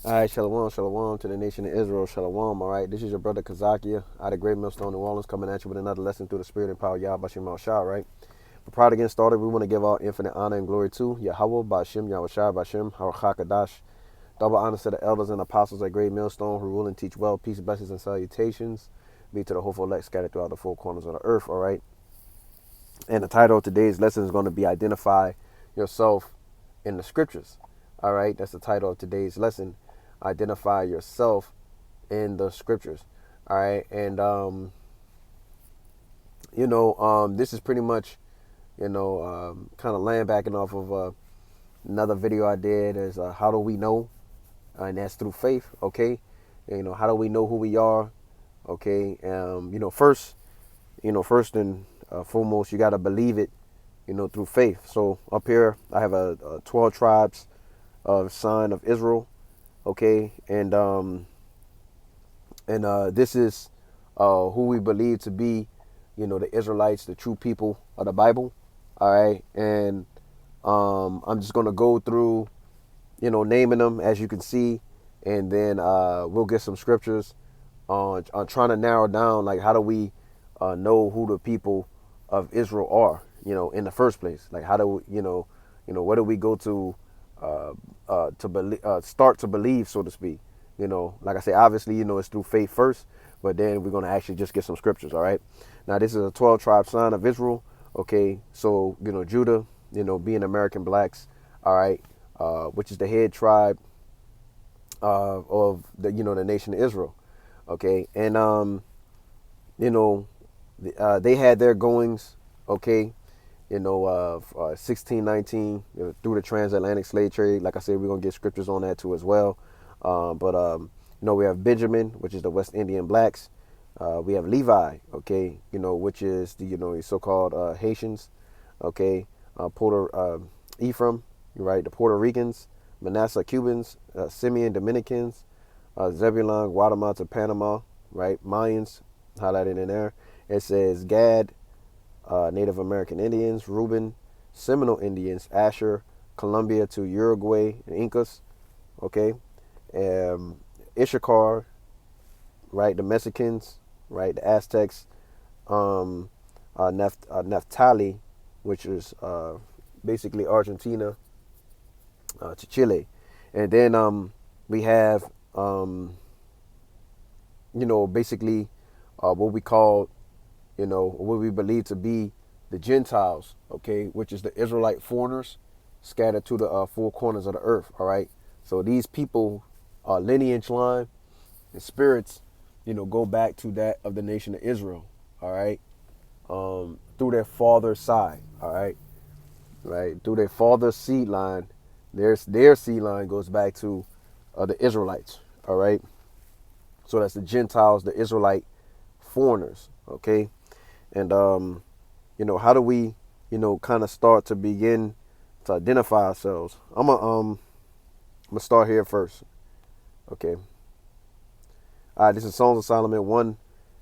All right, shalom, shalom to the nation of Israel, shalom. All right, this is your brother Kazakia out of Great Millstone, New Orleans, coming at you with another lesson through the Spirit and power of Yahweh Bashim Shah. Right. But prior to getting started, we want to give all infinite honor and glory to Yahweh Bashim Yahweh Shah Bashim Harakadash. Double honors to the elders and apostles at Great Millstone who rule and teach well. Peace, blessings, and salutations be to the hopeful elect scattered throughout the four corners of the earth. All right. And the title of today's lesson is going to be Identify Yourself in the Scriptures. All right. That's the title of today's lesson. Identify yourself in the Scriptures. All right. And, this is pretty much, kind of land backing off of another video I did is how do we know? And that's through faith. Okay. How do we know who we are? Okay. First and foremost, you got to believe it, through faith. So up here, I have a 12 tribes of sign of Israel. Okay. And this is who we believe to be, the Israelites, the true people of the Bible. All right. And I'm just going to go through, naming them as you can see. And then we'll get some scriptures on trying to narrow down, like, how do we know who the people of Israel are, in the first place? Like, how do we, where do we go to believe, start to believe, so to speak? Like I say, obviously, it's through faith first, but then we're going to actually just get some scriptures. All right. Now, this is a 12 tribe sign of Israel. Okay. So, Judah, being American blacks. All right. Which is the head tribe of the nation of Israel. Okay. And, they had their goings. Okay. 1619 through the transatlantic slave trade. Like I said, we're going to get scriptures on that too as well. We have Benjamin, which is the West Indian blacks. We have Levi, okay, which is the so-called Haitians, okay, Ephraim, right, the Puerto Ricans, Manasseh Cubans, Simeon Dominicans, Zebulon, Guatemala, Panama, right, Mayans highlighted in there. It says Gad, Native American Indians, Reuben, Seminole Indians, Asher, Colombia to Uruguay, and Incas, okay. Issachar, right, the Mexicans, right, the Aztecs, Naphtali, which is basically Argentina to Chile, and then we have basically what we call, what we believe to be the Gentiles, okay, which is the Israelite foreigners scattered to the four corners of the earth. All right, so these people, lineage line and spirits, go back to that of the nation of Israel. All right, through their father's side. All right, right, through their father's seed line, their seed line goes back to the Israelites. All right, so that's the Gentiles, the Israelite foreigners. Okay, and how do we, kind of start to begin to identify ourselves? I'm gonna start here first. Okay. All right, this is Songs of Solomon 1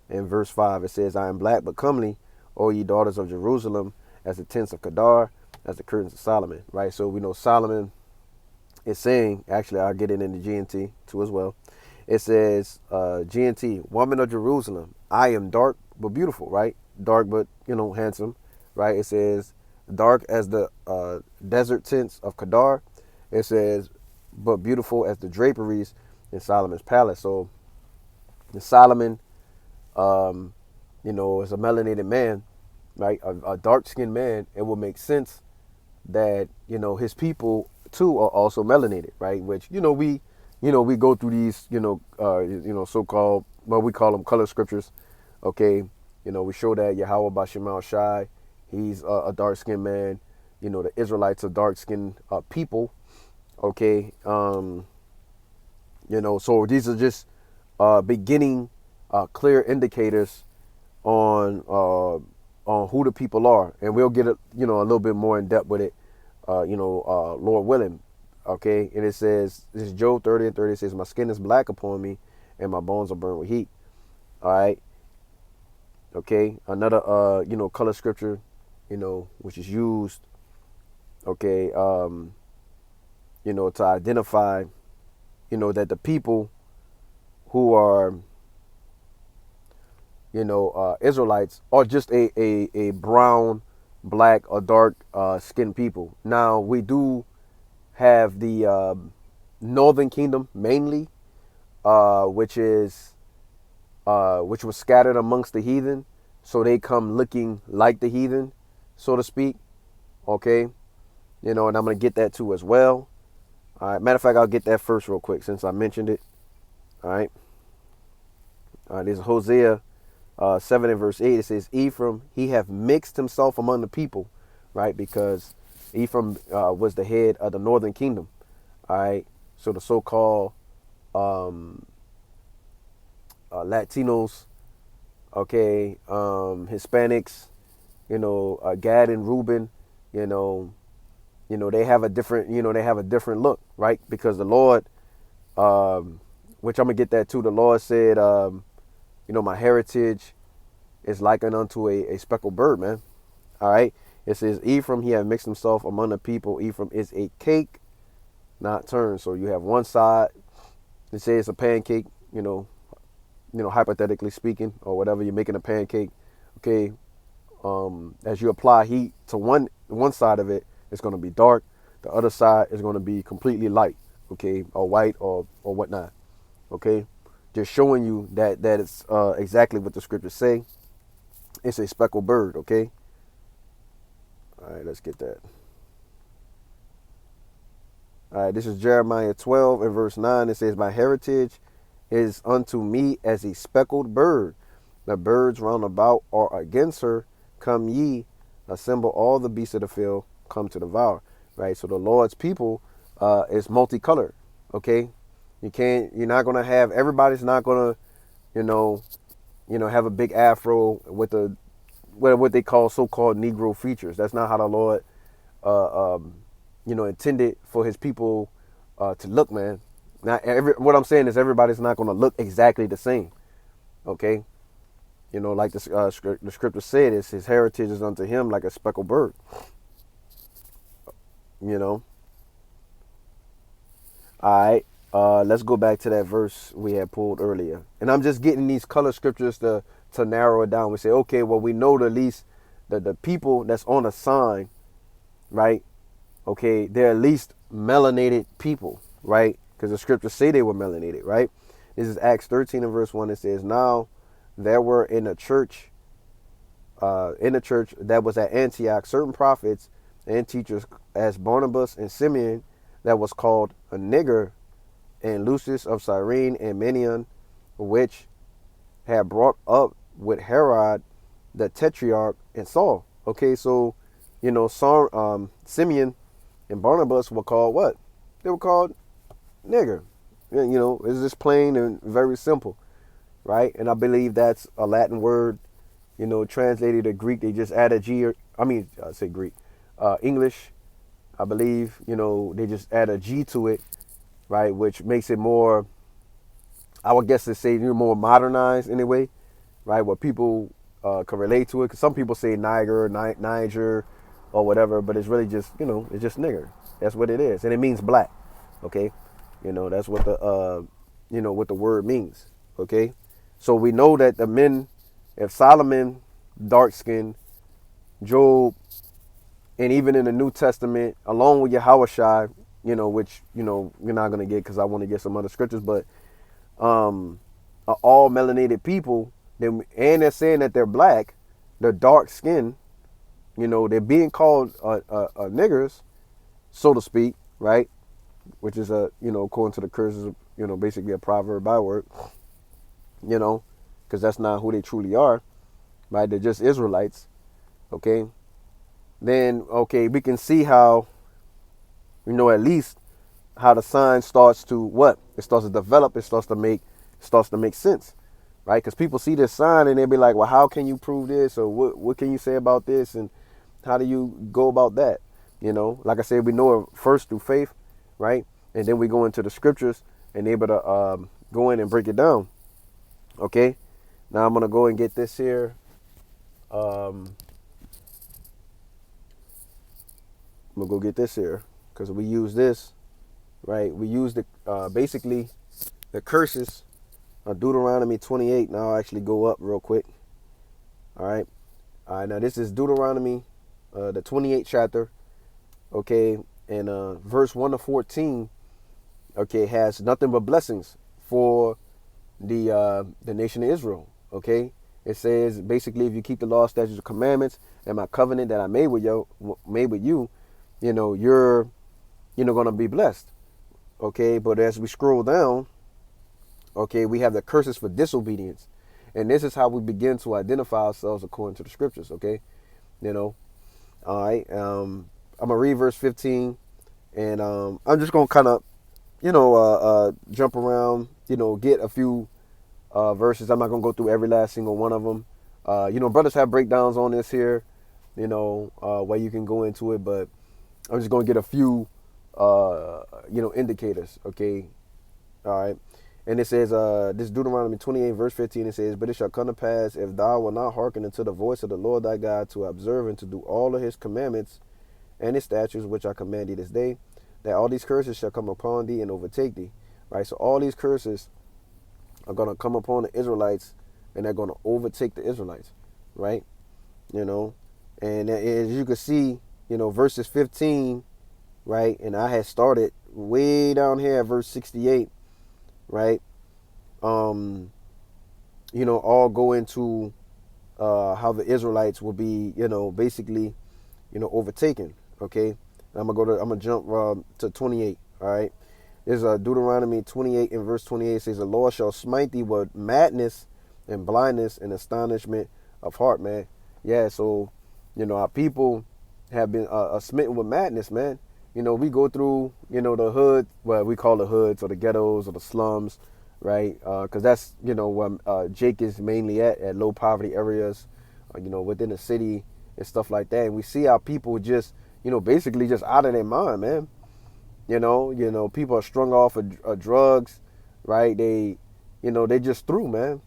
and verse 5. It says, I am black but comely, O ye daughters of Jerusalem, as the tents of Kedar, as the curtains of Solomon. Right, so we know Solomon is saying, actually I'll get it in the GNT too as well. It says, GNT, woman of Jerusalem, I am dark but beautiful, right? Dark but, handsome, right? It says, dark as the desert tents of Kedar. It says, but beautiful as the draperies in Solomon's palace. So Solomon, is a melanated man, right? A dark-skinned man. It will make sense that, his people too are also melanated, right? Which, we go through these, so-called, well, we call them color scriptures. Okay. We show that Yahweh Bashim Shai, he's a dark-skinned man. The Israelites are dark-skinned people. Okay. So these are just beginning clear indicators on who the people are, and we'll get a little bit more in depth with it, Lord willing. Okay, and it says, this is Job 30 and 30. It says, my skin is black upon me, and my bones are burned with heat. All right. Okay, another color scripture, which is used, okay, to identify, that the people who are, Israelites are just a brown, black, or dark skinned people. Now, we do have the northern kingdom mainly, which was scattered amongst the heathen. So they come looking like the heathen, so to speak. Okay. And I'm going to get that too as well. All right. Matter of fact, I'll get that first real quick since I mentioned it. All right. All right. This is Hosea 7 and verse 8. It says, Ephraim, he have mixed himself among the people, right? Because Ephraim was the head of the northern kingdom. All right. So the so-called Latinos, okay, Hispanics, Gad and Reuben, they have a different look, right? Because the Lord, which I'm gonna get that too. The Lord said, my heritage is likened unto a speckled bird, man. All right. It says, Ephraim, he had mixed himself among the people. Ephraim is a cake, not turned. So you have one side. It says it's a pancake, hypothetically speaking, or whatever. You're making a pancake. Okay. As you apply heat to one side of it, it's going to be dark. The other side is going to be completely light, okay, or white or whatnot, okay. Just showing you that it's exactly what the scriptures say. It's a speckled bird, okay. All right, let's get that. All right, this is Jeremiah 12 and verse 9. It says, my heritage is unto me as a speckled bird. The birds round about are against her. Come ye, assemble all the beasts of the field, come to devour. Right. So the Lord's people is multicolored. Okay. You're not gonna have, everybody's not gonna, have a big afro with what they call so-called Negro features. That's not how the Lord intended for his people to look, man. What I'm saying is everybody's not gonna look exactly the same. Okay. Like the scripture said, is his heritage is unto him like a speckled bird. All right. Let's go back to that verse we had pulled earlier. And I'm just getting these color scriptures to narrow it down. We say, okay, well, we know at least the people that's on a sign, right? Okay, they're at least melanated people, right? Because the scriptures say they were melanated, right? This is Acts 13 and verse 1. It says, now there were in the church that was at Antioch certain prophets and teachers as Barnabas and Simeon, that was called a nigger, and Lucius of Cyrene and Manaen, which had brought up with Herod the tetrarch and Saul. Okay, so Simeon and Barnabas were called what? They were called nigger. It's just plain and very simple, right? And I believe that's a Latin word, translated to Greek. They just add a G, I say Greek, English, I believe, they just add a G to it, right? Which makes it more, I would guess to say, more modernized anyway, right? Where people can relate to it. Because some people say Niger, or whatever, but it's really just, it's just nigger. That's what it is. And it means black, okay? That's what what the word means, okay? So we know that the men, if Solomon, dark skinned, Job, and even in the New Testament, along with Yahushua, which, you're not going to get because I want to get some other scriptures, but are all melanated people, and they're saying that they're black, they're dark skinned, they're being called niggers, so to speak, right? Which is according to the curses, basically a proverb byword, because that's not who they truly are, right? They're just Israelites, okay? Then, okay, we can see how, at least how the sign starts to what? It starts to develop, it starts to make sense, right? Because people see this sign and they'll be like, well, how can you prove this? Or what can you say about this? And how do you go about that? Like I said, we know it first through faith, right? And then we go into the scriptures and able to go in and break it down. Okay. Now I'm going to go and get this here. I'm going to go get this here because we use this, right? We use basically the curses. Deuteronomy 28. Now I'll actually go up real quick. All right. All right. Now this is Deuteronomy, the 28th chapter. Okay, and verse 1 to 14. Okay, has nothing but blessings for the nation of Israel. Okay, it says basically, if you keep the law, statutes, and commandments, and my covenant that I made with you, you're gonna be blessed. Okay, but as we scroll down, okay, we have the curses for disobedience, and this is how we begin to identify ourselves according to the scriptures. Okay, you know, all right. I'm gonna read verse 15, and I'm just gonna kind of jump around, get a few verses. I'm not gonna go through every last single one of them. Brothers have breakdowns on this here, where you can go into it, but I'm just gonna get a few, indicators. Okay, all right. And it says, this Deuteronomy 28, verse 15, it says, "But it shall come to pass, if thou wilt not hearken unto the voice of the Lord thy God, to observe and to do all of his commandments and his statutes, which I command thee this day, that all these curses shall come upon thee and overtake thee." Right? So all these curses are going to come upon the Israelites, and they're going to overtake the Israelites. Right? And as you can see, verses 15, right? And I had started way down here at verse 68, right? All go into how the Israelites will be, basically, overtaken. Okay, I'm gonna jump to 28. All right, there's Deuteronomy 28 and verse 28 says, "The Lord shall smite thee with madness and blindness and astonishment of heart." Man, yeah. So, our people have been smitten with madness, man. We go through, the hood, well, we call the hoods or the ghettos or the slums, right? Because that's, where Jake is mainly at low poverty areas, within the city and stuff like that. And we see our people just, basically just out of their mind, man. People are strung off of drugs, right? They just through, man,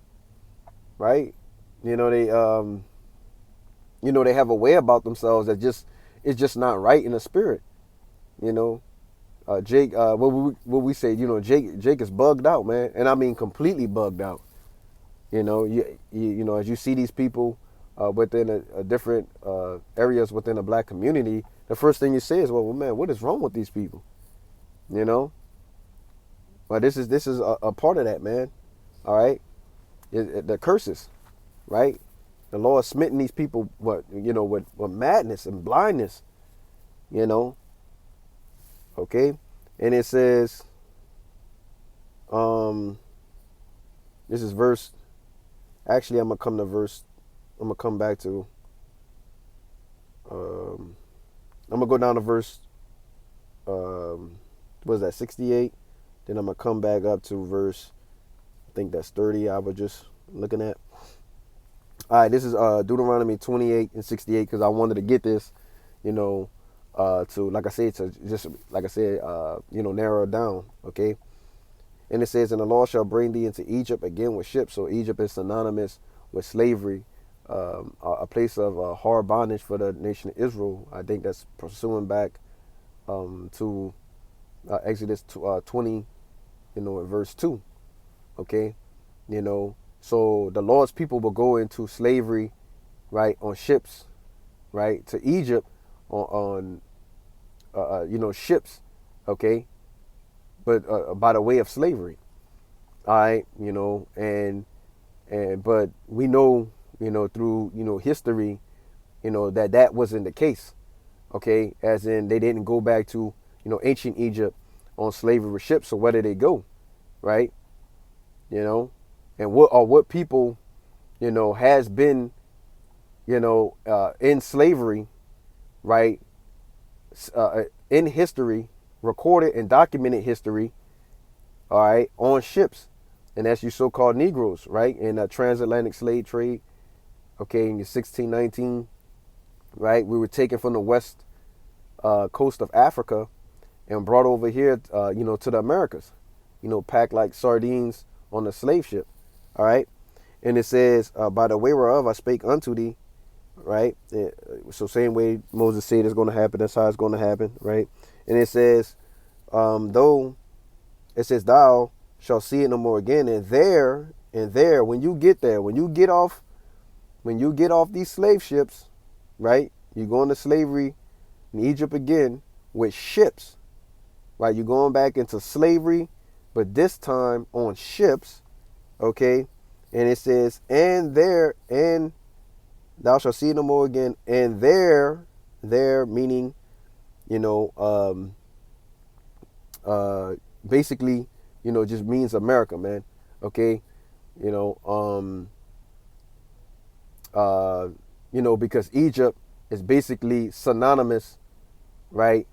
right? They have a way about themselves that it's just not right in the spirit. Jake, what we say, Jake is bugged out, man, and I mean completely bugged out. As you see these people within a different areas within the black community, the first thing you say is, "Well, man, what is wrong with these people?" But this is a part of that, man. All right, the curses, right? The Lord smitten these people, with madness and blindness, Okay, and it says, this is verse. Actually, I'm gonna come back to. I'm gonna go down to verse. What is that? 68. Then I'm gonna come back up to verse. I think that's 30. I was just looking at. All right, this is Deuteronomy 28 and 68 because I wanted to get this, to, like I said, narrow it down. Okay. And it says, "And the Lord shall bring thee into Egypt again with ships." So Egypt is synonymous with slavery, a place of hard bondage for the nation of Israel. I think that's pursuing back to Exodus 20, in verse 2. Okay. So the Lord's people will go into slavery, right, on ships, right, to Egypt on ships, okay, but by the way of slavery. All right, but we know, through history, that wasn't the case. Okay, as in they didn't go back to ancient Egypt on slavery ships. So where did they go, right? And what people has been in slavery, right? In history, recorded and documented history, all right, on ships, and that's your so-called Negroes, right, in a transatlantic slave trade. Okay, in 1619, right, we were taken from the west coast of Africa and brought over here, to the Americas, packed like sardines on a slave ship, all right. And it says, "By the way whereof I spake unto thee," right? So same way Moses said it's going to happen, that's how it's going to happen, right? And it says, "Though it says, thou shalt see it no more again. And there, when you get there, when you get off these slave ships, right? You go into slavery in Egypt again with ships, right? You're going back into slavery, but this time on ships, okay? And it says, and thou shalt see no more again. And there meaning, you know, basically, you know, just means America, man. Okay, you know, because Egypt is basically synonymous, right,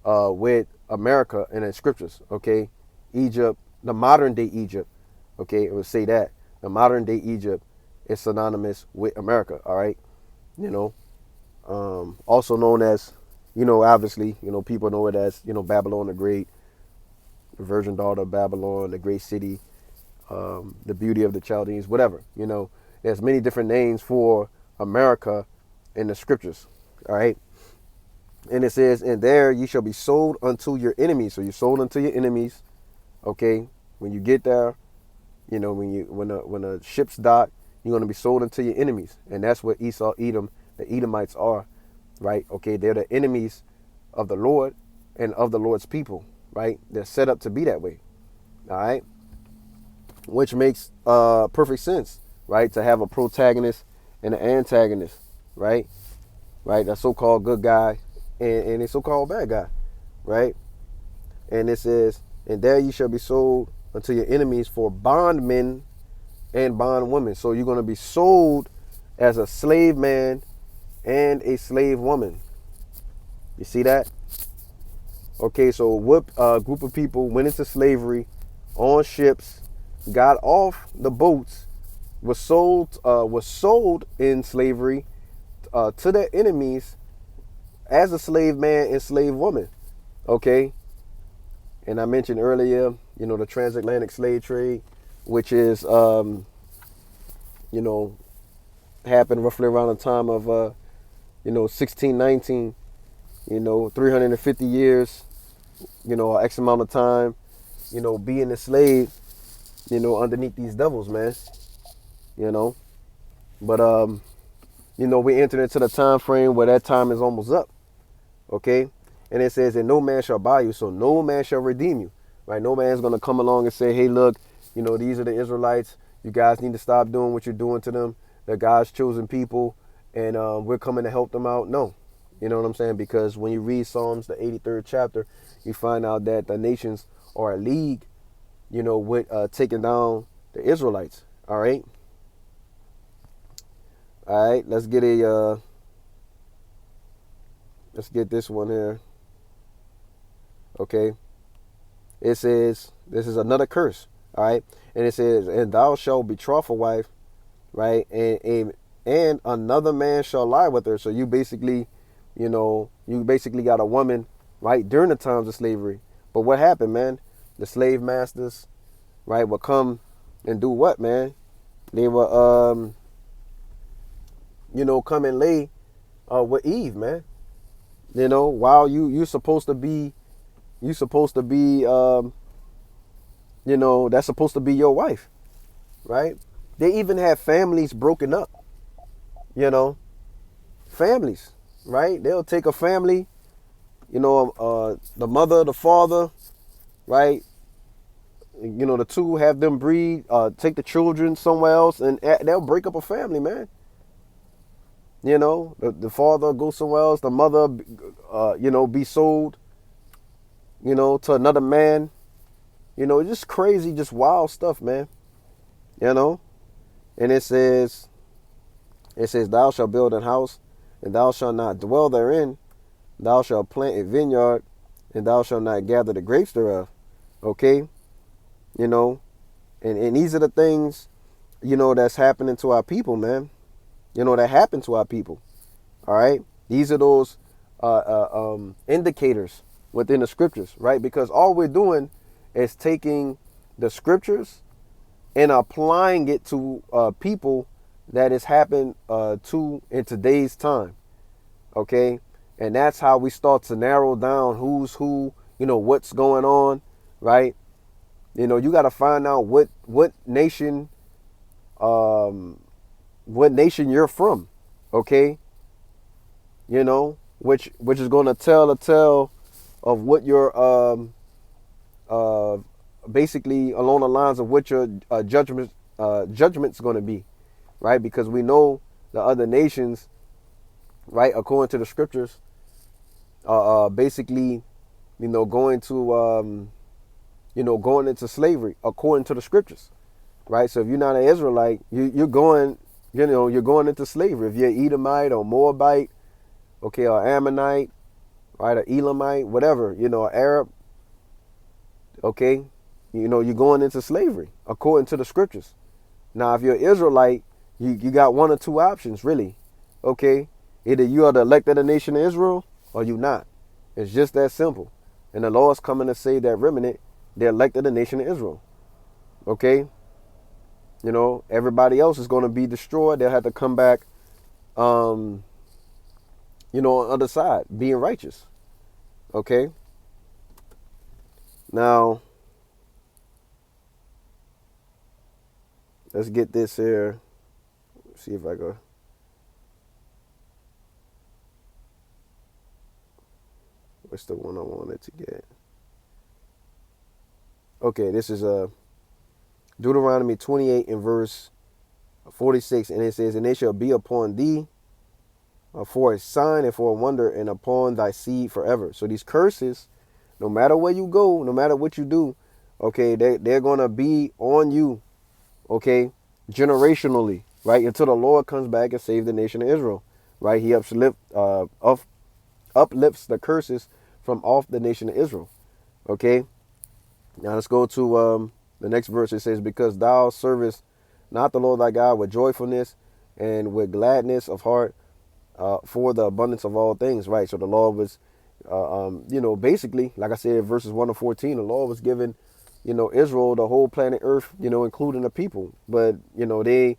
with America in the scriptures. Okay, Egypt, the modern day Egypt. Okay, it would say that the modern day Egypt is synonymous with America. All right, you know, also known as, you know, obviously, you know, people know it as, you know, Babylon the Great, the virgin daughter of Babylon, the great city, the beauty of the Chaldeans, whatever. You know, there's many different names for America in the scriptures. All right. And it says, and there ye shall be sold unto your enemies. So you're sold unto your enemies. Okay. When you get there, you know, when the ships dock, you're going to be sold unto your enemies. And that's what Esau, Edom, the Edomites are, right? Okay. They're the enemies of the Lord and of the Lord's people, right? They're set up to be that way. All right. Which makes perfect sense, right? To have a protagonist and an antagonist, right? Right, that so-called good guy and a so-called bad guy, right? And it says, and there you shall be sold unto your enemies for bondmen and bondwomen. So you're going to be sold as a slave man and a slave woman. You see that? Okay, so what group of people went into slavery on ships, got off the boats, was sold in slavery to their enemies as a slave man and slave woman. Okay. And I mentioned earlier, you know, the transatlantic slave trade, which is, you know, happened roughly around the time of, 1619, you know, 350 years, you know, X amount of time, you know, being a slave, you know, underneath these devils, man, you know. But, you know, we entered into the time frame where that time is almost up. Okay. And it says, and no man shall buy you. So no man shall redeem you, right? No man's going to come along and say, hey, look, you know, these are the Israelites. You guys need to stop doing what you're doing to them. They're God's chosen people. And we're coming to help them out. No, you know what I'm saying? Because when you read Psalms, the 83rd chapter, you find out that the nations are a league, you know, with taking down the Israelites. All right. All right, let's get this one here. Okay. It says, this is another curse. All right. And it says, and thou shalt betroth a wife, right? And another man shall lie with her. So you basically got a woman, right, during the times of slavery. But what happened, man? The slave masters, right, would come and do what, man? They were, come and lay with Eve, man. You know, while you're supposed to be, that's supposed to be your wife, right? They even have families broken up, you know, families, right? They'll take a family, you know, the mother, the father, right? You know, the two, have them breed, take the children somewhere else, and they'll break up a family, man. You know, the father go somewhere else, the mother, be sold, you know, to another man. You know, just crazy, just wild stuff, man. You know, and it says, thou shalt build an house, and thou shalt not dwell therein. Thou shalt plant a vineyard, and thou shalt not gather the grapes thereof. Okay, you know, and these are the things, you know, that's happening to our people, man. You know, that happened to our people. All right. These are those indicators within the scriptures, right? Because all we're doing is taking the scriptures and applying it to people that has happened to in today's time. Okay. And that's how we start to narrow down who's who, you know, what's going on. Right. You got to find out um, what nation you're from, okay? Which is going to tell a tale of what your uh, basically along the lines of what your judgment's going to be, right? Because we know the other nations, right, according to the scriptures, basically, going to going into slavery according to the scriptures, right? So if you're not an Israelite, you're going, you're going into slavery. If you're Edomite or Moabite, okay, or Ammonite, right, or Elamite, whatever, Arab, okay, you're going into slavery according to the scriptures. Now, if you're Israelite, you got one or two options, really, okay? Either you are the elect of the nation of Israel or you not. It's just that simple. And the Lord's coming to save that remnant, the elect of the nation of Israel, okay? Everybody else is going to be destroyed. They'll have to come back, on the other side, being righteous, okay? Now, let's get this here. See if I go. What's the one I wanted to get? Okay, this is Deuteronomy 28 and verse 46, and it says, "And they shall be upon thee for a sign and for a wonder, and upon thy seed forever." So these curses, no matter where you go, no matter what you do, okay, they're gonna be on you, okay, generationally, right, until the Lord comes back and save the nation of Israel, right? He uplifts the curses from off the nation of Israel, okay. Now let's go to the next verse. It says, "Because thou servest not the Lord thy God with joyfulness and with gladness of heart, for the abundance of all things," right? So the Lord was, basically, like I said, verses 1 to 14, the Lord was giving, Israel, the whole planet Earth, including the people. But, you know, they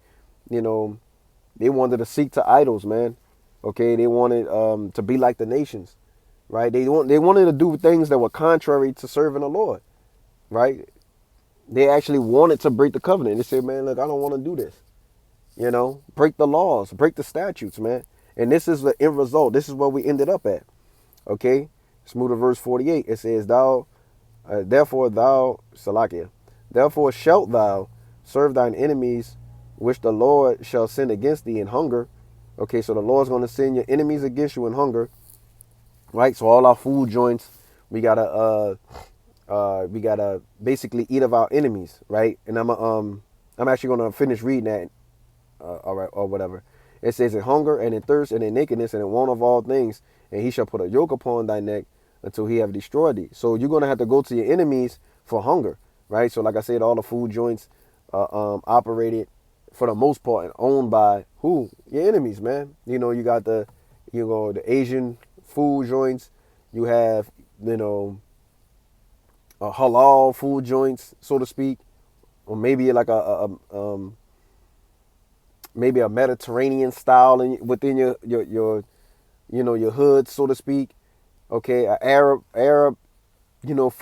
wanted to seek to idols, man. Okay, they wanted to be like the nations, right? They wanted to do things that were contrary to serving the Lord, right? They actually wanted to break the covenant. They said, "Man, look, I don't want to do this. Break the laws, break the statutes, man." And this is the end result. This is where we ended up at. Okay, let's move to verse 48. It says, therefore thou, Salakia, therefore shalt thou serve thine enemies, which the Lord shall send against thee in hunger. Okay, so the Lord's going to send your enemies against you in hunger, right? So all our food joints, we gotta basically eat of our enemies, right? And I'm actually gonna finish reading that, all right, or whatever. It says, "In hunger and in thirst and in nakedness and in want of all things, and he shall put a yoke upon thy neck until he have destroyed thee." So you're gonna have to go to your enemies for hunger, right? So like I said, all the food joints operated for the most part and owned by who? Your enemies, man. You got the Asian food joints. You have halal food joints, so to speak, or maybe like maybe a Mediterranean style within your hood, so to speak. Okay, a Arab food